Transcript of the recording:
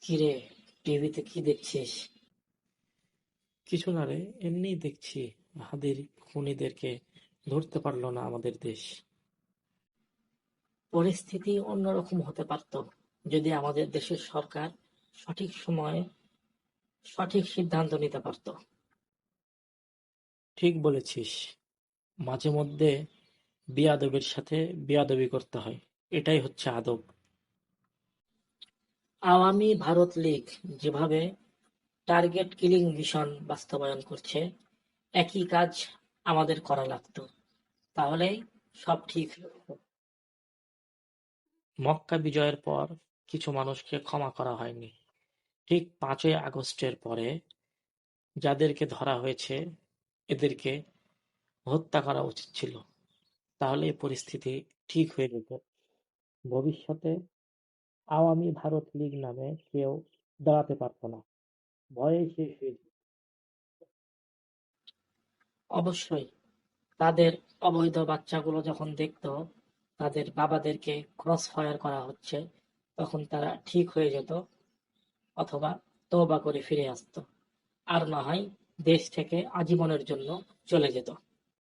কিরে, টিভিতে কি দেখছিস? কিছু না রে, এমনিই দেখছি। হাদির খুনিদেরকে ধরতে পারলো না আমাদের দেশ। পরিস্থিতি অন্যরকম হতে পারত যদি আমাদের দেশের সরকার সঠিক সময়ে সঠিক সিদ্ধান্ত নিতে পারত। ঠিক বলেছিস। মাঝে মধ্যে বেয়াদবের সাথে বেয়াদবি করতে হয়, এটাই হচ্ছে আদব। আওয়ামী ভারত লীগ যেভাবে টার্গেট কিলিং মিশন বাস্তবায়ন করছে, একই কাজ আমাদের করা লাগতো, তাহলেই সব ঠিক হতো। মক্কা বিজয়ের পর কিছু মানুষকে ক্ষমা করা হয়নি। ঠিক 5ই আগস্টের পরে যাদেরকে ধরা হয়েছে এদেরকে হত্যা করা উচিত ছিল, তাহলে এই পরিস্থিতি ঠিক হয়ে যেত। ভবিষ্যতে আওয়ামী ভারত লীগ নামে কেউ দাঁড়াতে পারত না, ভয়ে শেষ হয়ে যেত। অবশ্যই তাদের অবৈধ বাচ্চাগুলো যখন দেখতো তাদের বাবাদেরকে ক্রস ফায়ার করা হচ্ছে, তখন তারা ঠিক হয়ে যেত, অথবা তওবা করে ফিরে আসতো, আর না হয় দেশ থেকে আজীবনের জন্য চলে যেত।